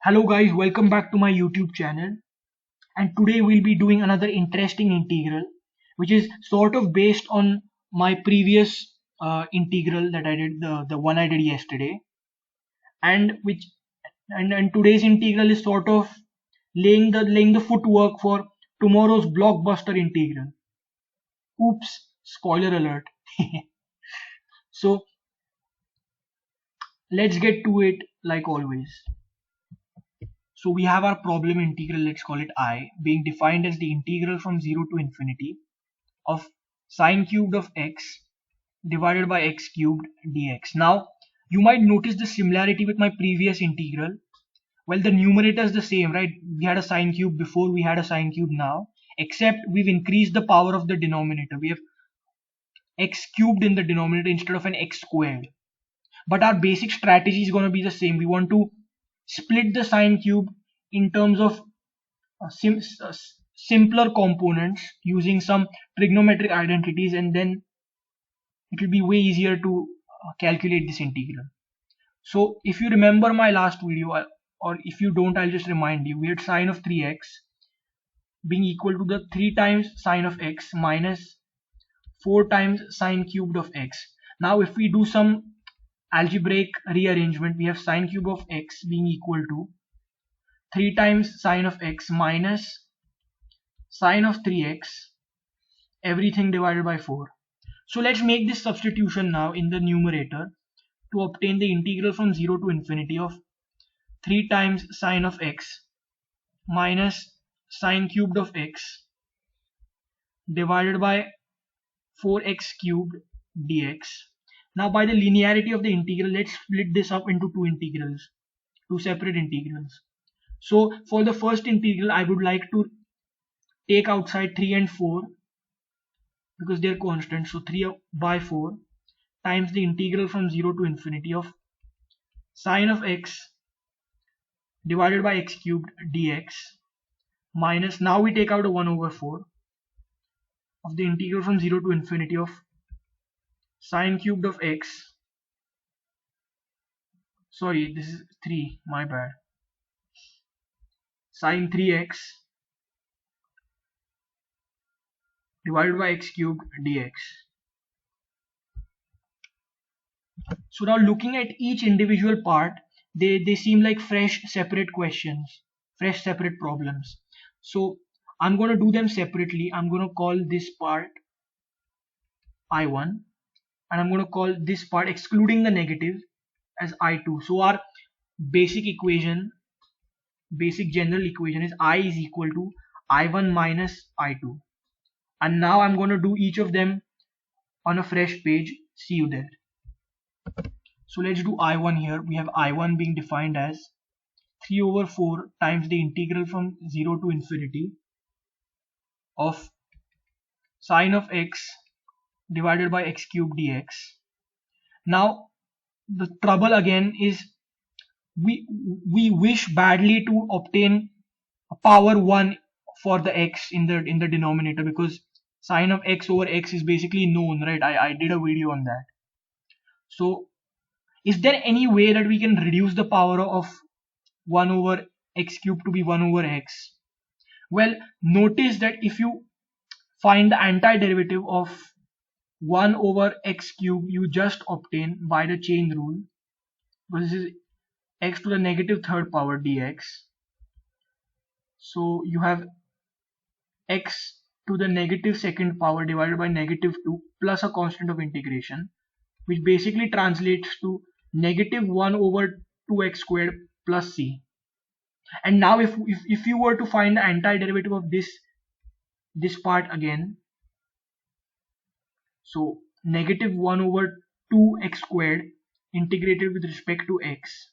Hello guys, welcome back to my YouTube channel, and today we'll be doing another interesting integral which is sort of based on my previous integral that I did, the one I did yesterday, and which and today's integral is sort of laying the footwork for tomorrow's blockbuster integral. Oops, spoiler alert. So let's get to it like always. So we have our problem integral, let's call it I, being defined as the integral from 0 to infinity of sine cubed of x divided by x cubed dx. Now, you might notice the similarity with my previous integral. Well, the numerator is the same, right? We had a sine cube before, we had a sine cube now, except we've increased the power of the denominator. We have x cubed in the denominator instead of an x squared. But our basic strategy is going to be the same. We want to split the sine cube in terms of simpler components using some trigonometric identities, and then it will be way easier to calculate this integral. So if you remember my last video, or if you don't, I'll just remind you, we had sine of 3x being equal to the 3 times sine of x minus 4 times sine cubed of x. Now if we do some algebraic rearrangement, we have sine cube of x being equal to 3 times sine of x minus sine of 3x, everything divided by 4. So let's make this substitution now in the numerator to obtain the integral from 0 to infinity of 3 times sine of x minus sine cubed of x divided by 4x cubed dx. Now by the linearity of the integral, let's split this up into two separate integrals. So for the first integral, I would like to take outside 3 and 4 because they're constant. So 3 by 4 times the integral from 0 to infinity of sine of x divided by x cubed dx minus, now we take out a 1 over 4 of the integral from 0 to infinity of sine cubed of x, sorry, this is 3, my bad, sine 3x divided by x cubed dx. So now looking at each individual part, they seem like fresh separate questions, fresh separate problems. So I'm going to do them separately. I'm going to call this part I1, and I'm going to call this part excluding the negative as I2. So our basic equation, basic general equation is I is equal to I1 minus I2. And now I'm going to do each of them on a fresh page. See you there. So let's do I1 here. We have I1 being defined as 3 over 4 times the integral from 0 to infinity of sine of x divided by x cubed dx. Now the trouble again is we wish badly to obtain a power 1 for the x in the denominator, because sine of x over x is basically known, right? I did a video on that. So is there any way that we can reduce the power of 1 over x cubed to be 1 over x? Well, notice that if you find the antiderivative of 1 over x cubed, you just obtain by the chain rule, this is x to the negative third power dx. So you have x to the negative second power divided by negative 2 plus a constant of integration, which basically translates to negative 1 over 2x squared plus c. And now if you were to find the antiderivative of this part again, so negative 1 over 2x squared integrated with respect to x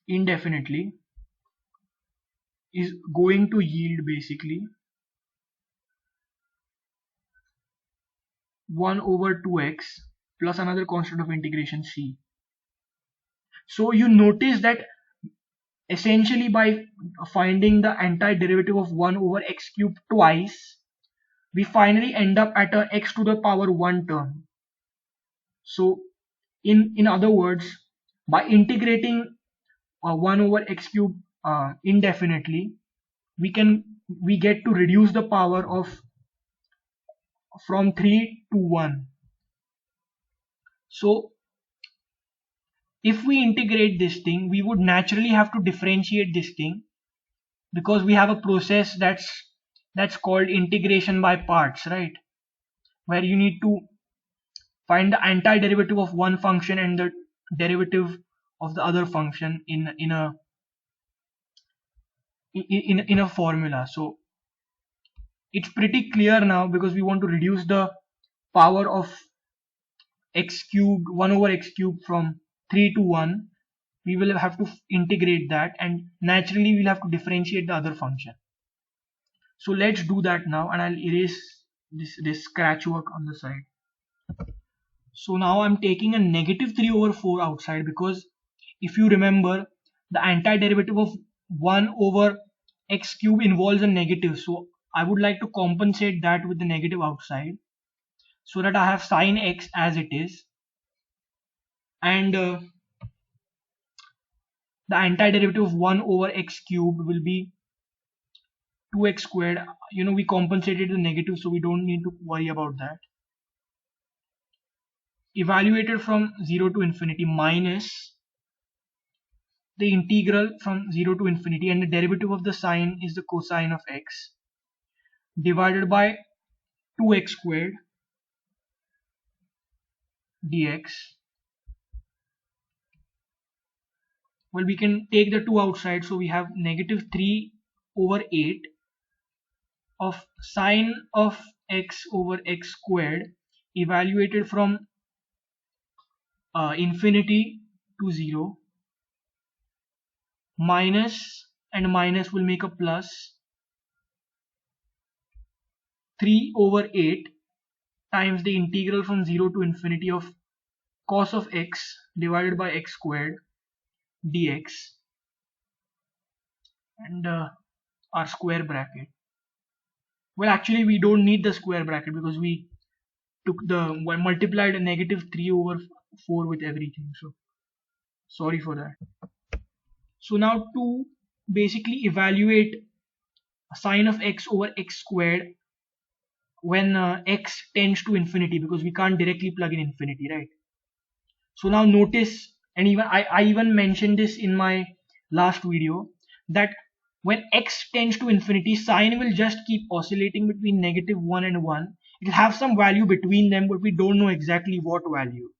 indefinitely is going to yield basically 1 over 2x plus another constant of integration c. So you notice that essentially by finding the antiderivative of 1 over x cubed twice, we finally end up at a x to the power 1 term. So in other words, by integrating 1 over x cube indefinitely, we get to reduce the power of from 3 to 1. So if we integrate this thing, we would naturally have to differentiate this thing, because we have a process that's called integration by parts, right? Where you need to find the antiderivative of one function and the derivative of the other function in a formula. So it's pretty clear now, because we want to reduce the power of x cubed 1 over x cubed from 3 to 1. We will have to integrate that, and naturally we'll have to differentiate the other function. So let's do that now, and I'll erase this scratch work on the side. So now I'm taking a negative 3 over 4 outside, because if you remember, the antiderivative of 1 over x cube involves a negative. So I would like to compensate that with the negative outside, so that I have sine x as it is, and the antiderivative of 1 over x cubed will be 2x squared. We compensated the negative, so we don't need to worry about that. Evaluated from 0 to infinity minus the integral from 0 to infinity, and the derivative of the sine is the cosine of x, divided by 2x squared dx. Well, we can take the 2 outside, so we have negative 3 over 8 of sine of x over x squared, evaluated from infinity to 0, minus, and minus will make a plus, 3 over 8 times the integral from 0 to infinity of cos of x divided by x squared dx, and our square bracket. Well, actually we don't need the square bracket, because we multiplied a negative 3 over 4 with everything, so sorry for that. So now to basically evaluate sine of x over x squared when x tends to infinity, because we can't directly plug in infinity, right? So now notice, and even I even mentioned this in my last video, that when x tends to infinity, sine will just keep oscillating between negative 1 and 1. It will have some value between them, but we don't know exactly what value.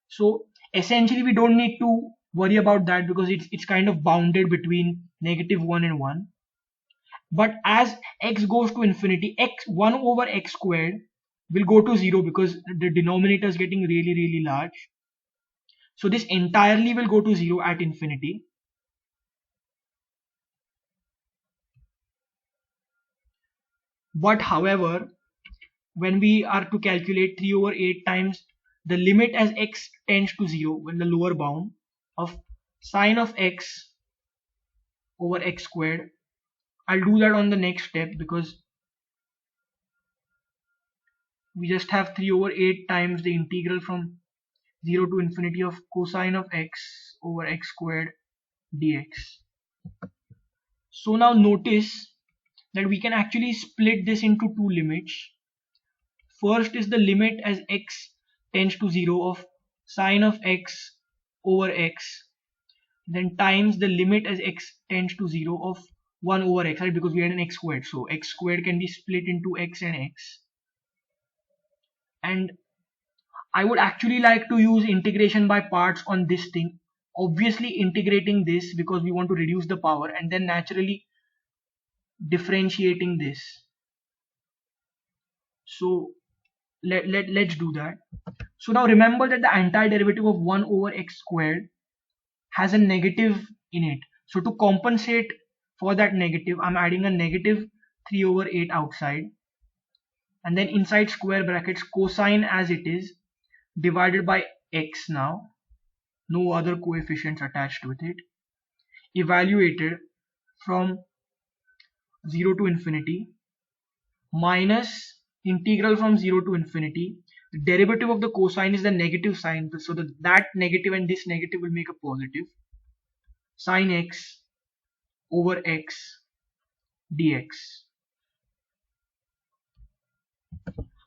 So essentially we don't need to worry about that, because it's kind of bounded between negative 1 and 1. But as x goes to infinity, 1 over x squared will go to 0, because the denominator is getting really large. So this entirely will go to 0 at infinity. But however, when we are to calculate 3 over 8 times the limit as x tends to 0, when the lower bound of sine of x over x squared, I'll do that on the next step, because we just have 3 over 8 times the integral from 0 to infinity of cosine of x over x squared dx. So now notice that we can actually split this into two limits. First is the limit as x tends to 0 of sine of x over x, then times the limit as x tends to 0 of 1 over x, right? Because we had an x squared, so x squared can be split into x and x. And I would actually like to use integration by parts on this thing, obviously integrating this because we want to reduce the power, and then naturally differentiating this. So let's do that. So now remember that the antiderivative of 1 over x squared has a negative in it. So to compensate for that negative, I'm adding a negative 3 over 8 outside, and then inside square brackets cosine as it is divided by x, now no other coefficients attached with it, evaluated from 0 to infinity, minus integral from 0 to infinity. The derivative of the cosine is the negative sign, so that negative and this negative will make a positive, sine x over x dx.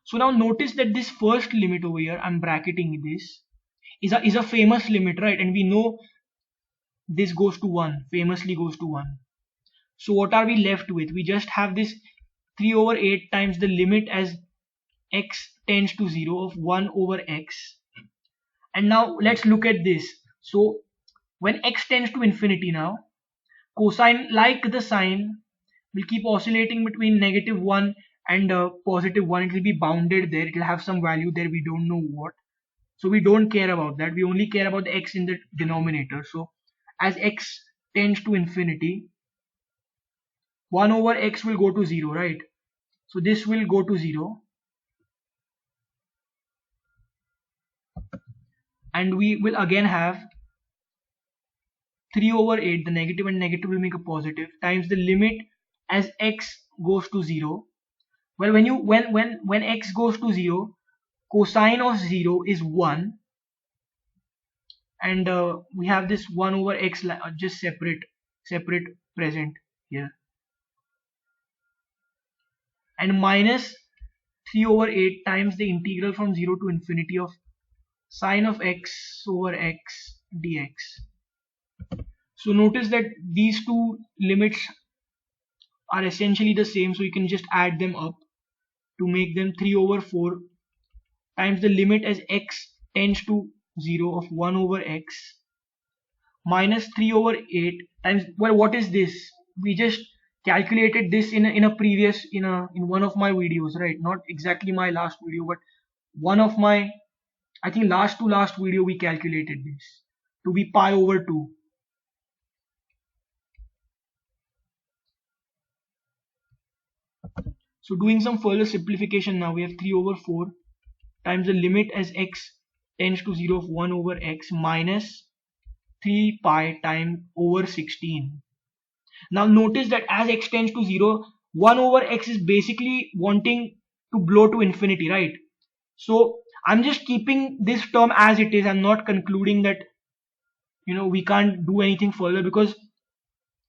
So now notice that this first limit over here, I'm bracketing this, is a famous limit, right? And we know this goes to 1, famously goes to 1. So what are we left with? We just have this 3 over 8 times the limit as x tends to 0 of 1 over x. And now let's look at this. So when x tends to infinity now, cosine, like the sine, will keep oscillating between -1 and +1. It will be bounded there. It will have some value there. We don't know what. So we don't care about that. We only care about the x in the denominator. So as x tends to infinity, 1 over x will go to 0, right? So this will go to 0. And we will again have 3 over 8, the negative and negative will make a positive, times the limit as x goes to 0. Well, when x goes to 0, cosine of 0 is 1, and we have this 1 over x just separate present here, and minus 3 over 8 times the integral from 0 to infinity of sine of x over x dx. So notice that these two limits are essentially the same, so you can just add them up to make them 3 over 4 times the limit as x tends to 0 of 1 over x minus 3 over 8 times, well, what is this? We just calculated this in a previous in one of my videos, right? Not exactly my last video, but one of my, I think, last to last video we calculated this to be pi over 2. So doing some further simplification now, we have 3 over 4 times the limit as x tends to 0 of 1 over x minus 3 pi times over 16. Now notice that as x tends to 0, 1 over x is basically wanting to blow to infinity, right? So I'm just keeping this term as it is. I'm not concluding that, we can't do anything further, because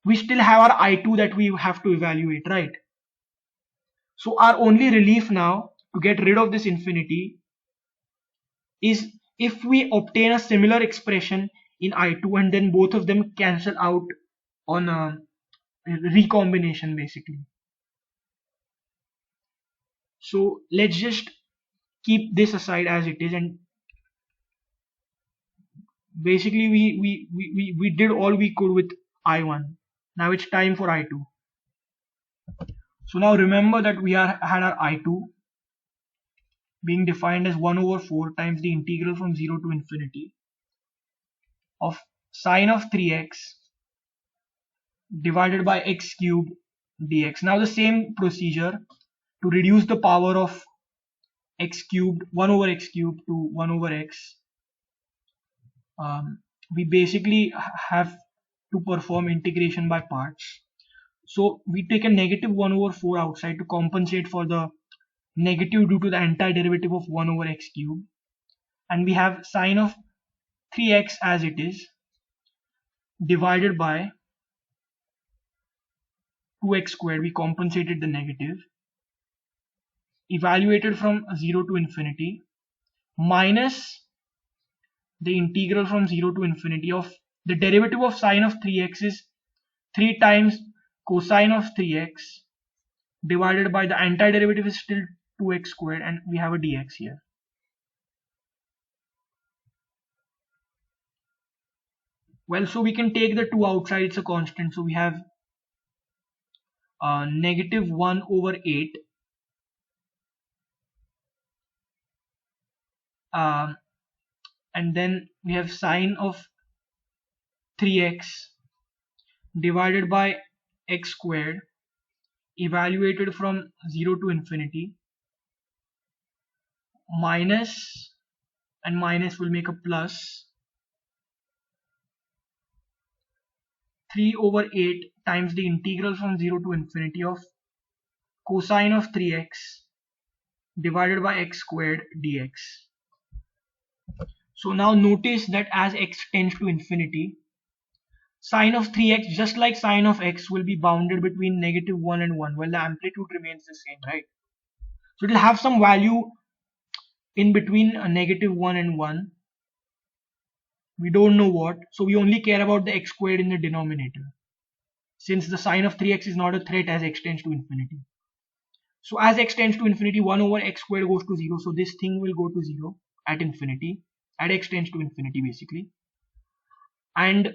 we still have our I2 that we have to evaluate, right? So our only relief now to get rid of this infinity is if we obtain a similar expression in I2 and then both of them cancel out on a recombination basically. So let's just keep this aside as it is, and basically we did all we could with I1. Now it's time for I2. So now remember that we had our I2 being defined as 1 over 4 times the integral from 0 to infinity of sine of 3x divided by x cubed dx. Now the same procedure to reduce the power of x cubed, 1 over x cubed to 1 over x. We basically have to perform integration by parts. So we take a negative 1 over 4 outside to compensate for the negative due to the antiderivative of 1 over x cubed, and we have sine of 3x as it is divided by 2x squared. We compensated the negative, evaluated from 0 to infinity, minus the integral from 0 to infinity of the derivative of sine of 3x is 3 times cosine of 3x divided by the antiderivative is still 2x squared, and we have a dx here. Well, so we can take the 2 outside, it's a constant, so we have negative 1 over 8 and then we have sine of 3x divided by x squared evaluated from 0 to infinity, minus and minus will make a plus 3 over 8 times the integral from 0 to infinity of cosine of 3x divided by x squared dx. So now notice that as x tends to infinity, sine of 3x, just like sine of x, will be bounded between -1 and 1, while the amplitude remains the same, right? So it will have some value in between -1 and 1. We don't know what, so we only care about the x squared in the denominator, since the sine of 3x is not a threat as x tends to infinity. So as x tends to infinity, 1 over x squared goes to 0, so this thing will go to 0 at infinity, at x tends to infinity basically. And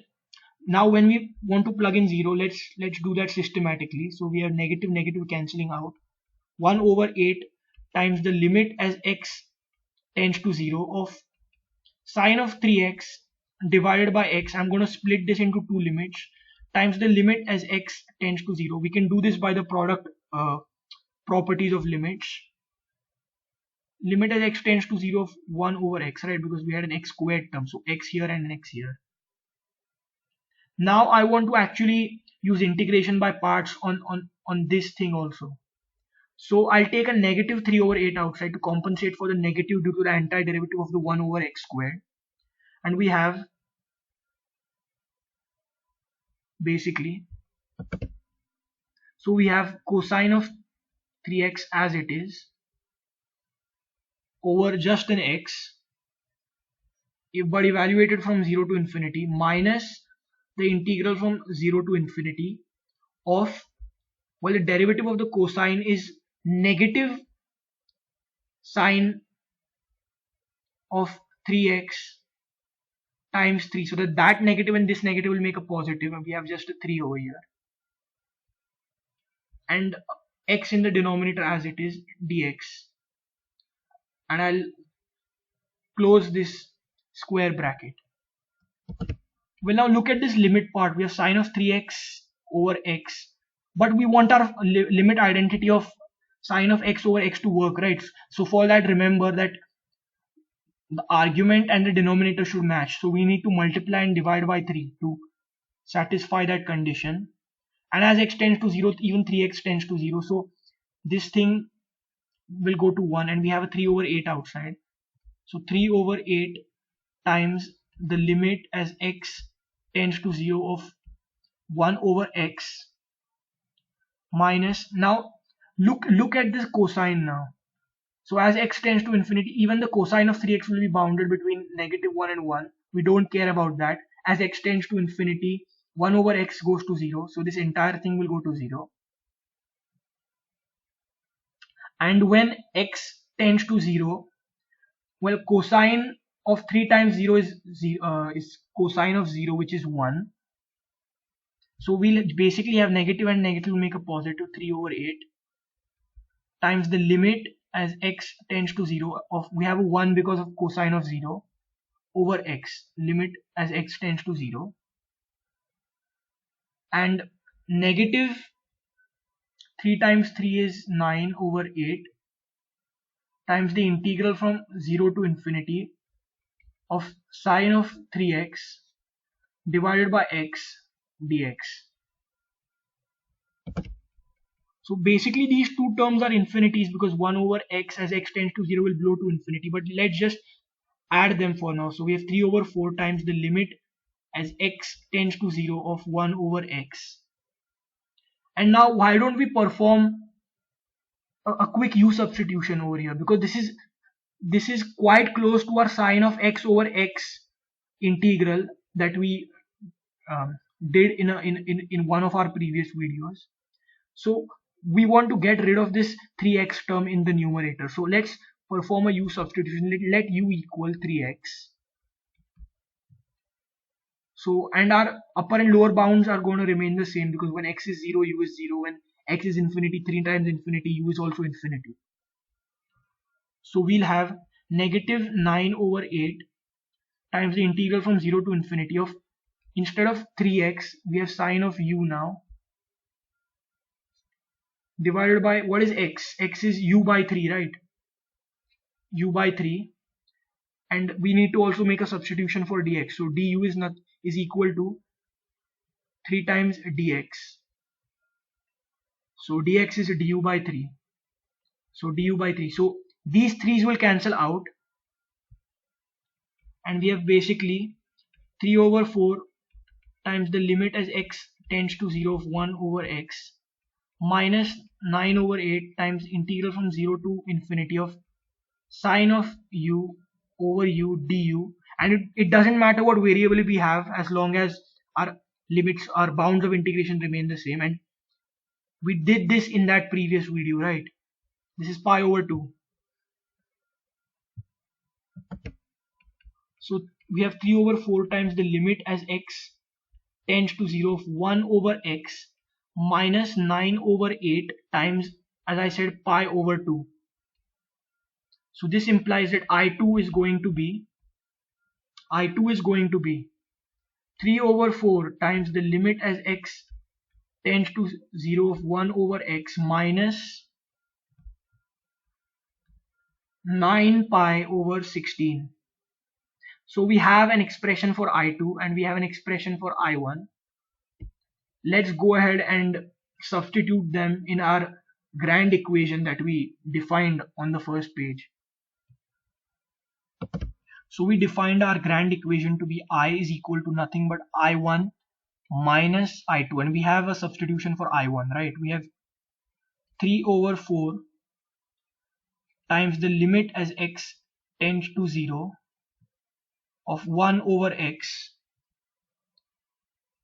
now when we want to plug in 0, let's do that systematically. So we have negative negative cancelling out. 1 over 8 times the limit as x tends to 0 of sine of 3x divided by x. I'm going to split this into two limits, times the limit as x tends to 0. We can do this by the product properties of limits. Limit as x tends to 0 of 1 over x, right? Because we had an x squared term, so x here and an x here. Now I want to actually use integration by parts on this thing also. So I'll take a negative 3 over 8 outside to compensate for the negative due to the antiderivative of the 1 over x squared. And we have basically, so we have cosine of 3x as it is over just an x, but evaluated from 0 to infinity, minus the integral from 0 to infinity of, well, the derivative of the cosine is negative sine of 3x times 3, so that negative and this negative will make a positive, and we have just a 3 over here, and x in the denominator as it is, dx. And I'll close this square bracket. Well, now look at this limit part. We have sine of 3x over x, but we want our limit identity of sine of x over x to work, right? So for that, remember that the argument and the denominator should match. So we need to multiply and divide by 3 to satisfy that condition. And as x tends to 0, even 3x tends to 0. So this thing will go to 1, and we have a 3 over 8 outside. So 3 over 8 times the limit as x tends to 0 of 1 over x minus, now look at this cosine now. So as x tends to infinity, even the cosine of 3x will be bounded between -1 and 1. We don't care about that. As x tends to infinity, 1 over x goes to 0. So this entire thing will go to 0. And when x tends to 0, well, cosine of 3 times 0 is cosine of 0, which is 1. So we'll basically have negative and negative will make a positive, 3 over 8 times the limit as x tends to 0 of, we have a 1 because of cosine of 0, over x, limit as x tends to 0, and negative 3 times 3 is 9 over 8 times the integral from 0 to infinity of sine of 3x divided by x dx. So basically these two terms are infinities because 1 over x as x tends to 0 will blow to infinity, but let's just add them for now. So we have 3 over 4 times the limit as x tends to 0 of 1 over x. And now why don't we perform a quick u substitution over here, because this is quite close to our sine of x over x integral that we did in one of our previous videos. So we want to get rid of this 3x term in the numerator. So let's perform a u substitution. Let u equal 3x. So, and our upper and lower bounds are going to remain the same, because when x is 0, u is 0. When x is infinity, 3 times infinity, u is also infinity. So we'll have negative 9 over 8 times the integral from 0 to infinity of, instead of 3x, we have sine of u now, divided by, what is x? X is u by 3, right? U by 3. And we need to also make a substitution for dx. So du is equal to 3 times dx. So dx is du by 3. So du by 3. So these 3's will cancel out. And we have basically 3 over 4 times the limit as x tends to 0 of 1 over x minus 9 over 8 times integral from 0 to infinity of sine of u over u du, and it doesn't matter what variable we have as long as our limits, our bounds of integration remain the same. And we did this in that previous video, right? This is pi over 2. So we have 3 over 4 times the limit as x tends to 0 of 1 over x minus 9 over 8 times, as I said, pi over 2. So this implies that I2 is going to be 3 over 4 times the limit as x tends to 0 of 1 over x minus 9 pi over 16. So we have an expression for I2 and we have an expression for I1. Let's go ahead and substitute them in our grand equation that we defined on the first page. So we defined our grand equation to be I is equal to nothing but I1 minus I2, and we have a substitution for I1, right? We have 3 over 4 times the limit as x tends to 0 of 1 over x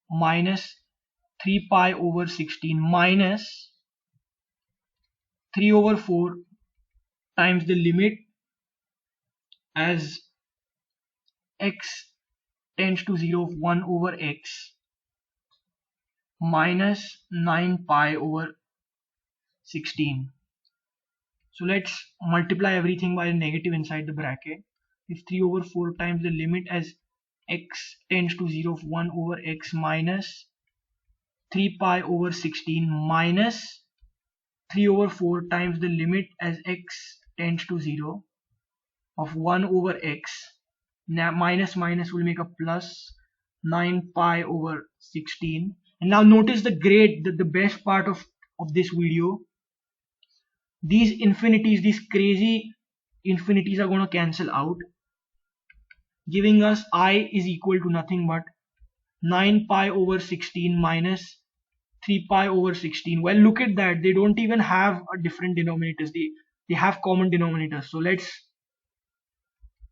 minus 3 pi over 16 minus 3 over 4 times the limit as x tends to 0 of 1 over x minus 9 pi over 16. So let's multiply everything by a negative inside the bracket. If 3 over 4 times the limit as x tends to 0 of 1 over x minus 3 pi over 16 minus 3 over 4 times the limit as x tends to 0 of 1 over x. Now minus minus will make a plus 9 pi over 16. And now notice the best part of this video. These infinities, these crazy infinities are going to cancel out, giving us I is equal to nothing but 9 pi over 16 minus 3 pi over 16. Well, look at that. They don't even have a different denominators. They have common denominators. So let's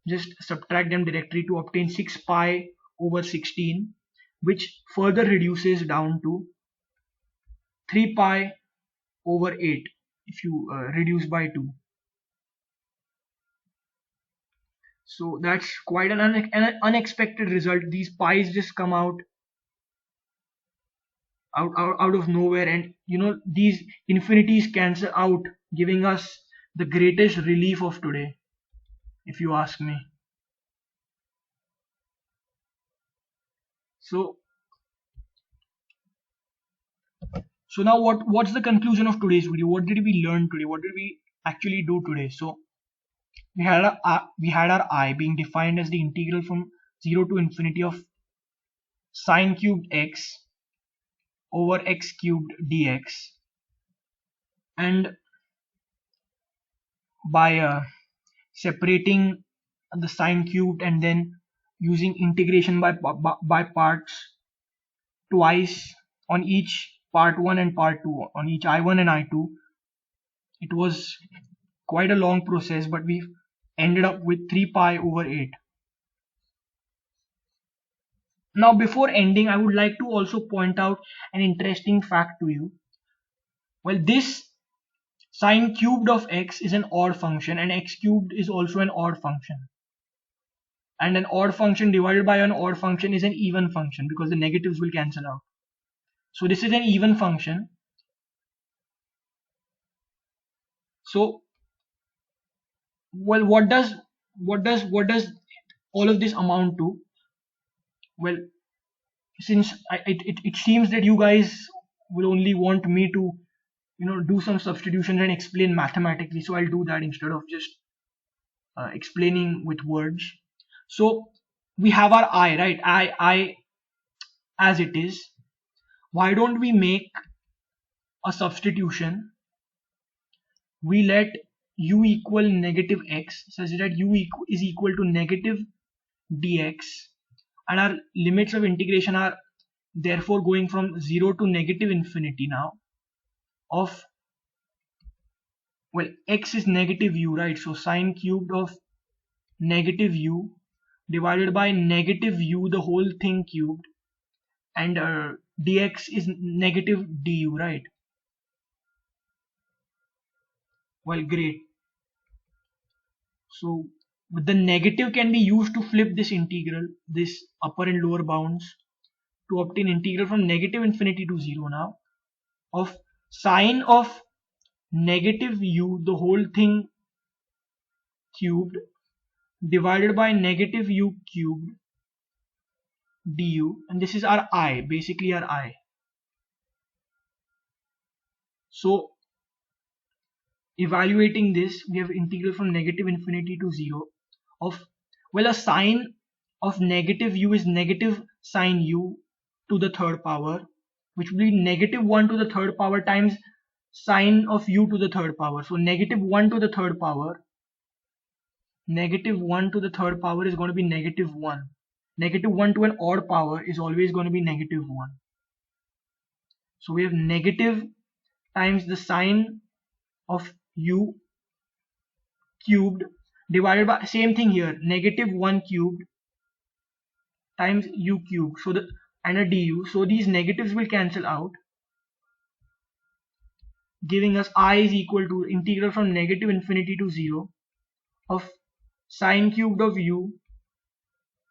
just subtract them directly to obtain 6 pi over 16, which further reduces down to 3 pi over 8 if you reduce by 2. So that's quite an unexpected result. These pi's just come out of nowhere, and you know, these infinities cancel out, giving us the greatest relief of today, if you ask me. So now what's the conclusion of today's video? What did we learn today? What did we actually do today? So we had our I being defined as the integral from 0 to infinity of sine cubed x over x cubed dx, and by separating the sine cubed and then using integration by parts twice on each part 1 and part 2, on each I1 and I2. It was quite a long process, but we ended up with 3 pi over 8. Now before ending, I would like to also point out an interesting fact to you. Well, this sine cubed of x is an odd function, and x cubed is also an odd function. And an odd function divided by an odd function is an even function because the negatives will cancel out. So this is an even function. So, well, what does all of this amount to? Well, since it seems that you guys will only want me to, you know, do some substitutions and explain mathematically, so I'll do that instead of just explaining with words. So we have our I, right? I as it is. Why don't we make a substitution? We let u equal negative x such that u is equal to negative dx, and our limits of integration are therefore going from 0 to negative infinity now of, well, x is negative u, right? So sine cubed of negative u divided by negative u the whole thing cubed, and dx is negative du, right? Well, great. So the negative can be used to flip this integral, this upper and lower bounds, to obtain integral from negative infinity to 0 now of sine of negative u the whole thing cubed divided by negative u cubed du, and this is our I, basically our I. So evaluating this, we have integral from negative infinity to 0 of, well, a sine of negative u is negative sine u to the third power, which will be negative 1 to the third power times sine of u to the third power. So negative 1 to the third power, negative 1 to the third power is going to be negative 1. Negative 1 to an odd power is always going to be negative 1. So we have negative times the sine of u cubed divided by, same thing here, negative 1 cubed times u cubed, so the, and a du. So these negatives will cancel out, giving us I is equal to integral from negative infinity to 0 of sine cubed of u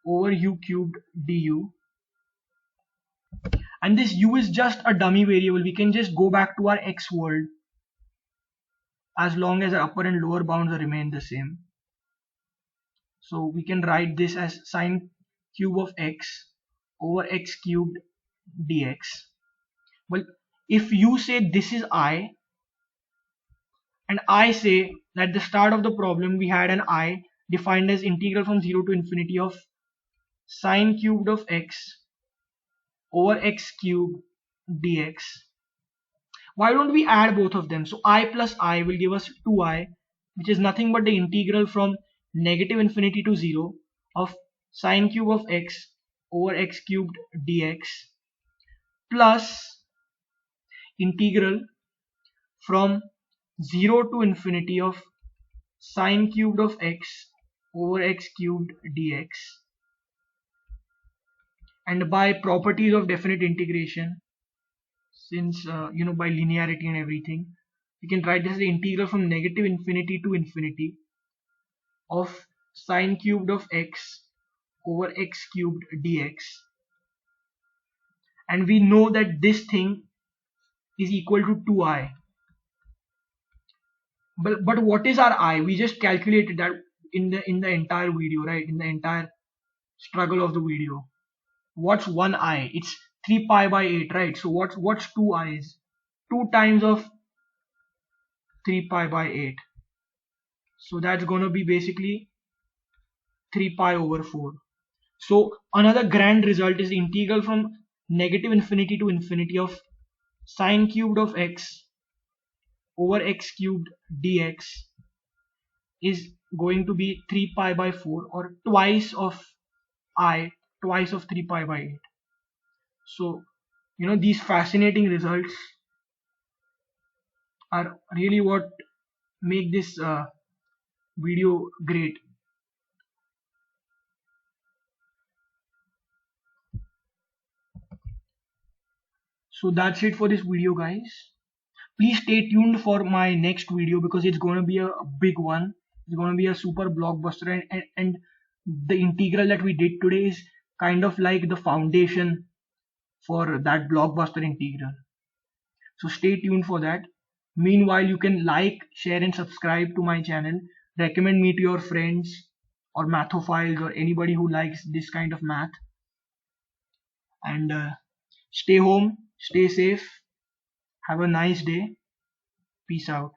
over u cubed du. And this u is just a dummy variable. We can just go back to our x world as long as our upper and lower bounds remain the same. So we can write this as sine cube of x over x cubed dx. Well, if you say this is I, and I say that at the start of the problem we had an I defined as integral from 0 to infinity of sine cubed of x over x cubed dx. Why don't we add both of them? So I plus I will give us 2i, which is nothing but the integral from negative infinity to 0 of sine cube of x over x cubed dx plus integral from 0 to infinity of sine cubed of x over x cubed dx. And by properties of definite integration, since by linearity and everything, we can write this as the integral from negative infinity to infinity of sine cubed of x over x cubed dx. And we know that this thing is equal to 2i. But what is our I? We just calculated that in the entire video, right? In the entire struggle of the video. What's 1i? It's 3 pi by 8, right? So what's 2 i's? 2 times of 3 pi by 8. So that's going to be basically 3 pi over 4. So another grand result is the integral from negative infinity to infinity of sine cubed of x over x cubed dx is going to be 3 pi by 4, or twice of I, twice of 3 pi by 8. So these fascinating results are really what make this video great. So that's it for this video, guys. Please stay tuned for my next video because it's going to be a big one. It's going to be a super blockbuster, and the integral that we did today is kind of like the foundation for that blockbuster integral. So stay tuned for that. Meanwhile, you can like, share and subscribe to my channel. Recommend me to your friends or mathophiles or anybody who likes this kind of math. And stay home, stay safe, have a nice day. Peace out.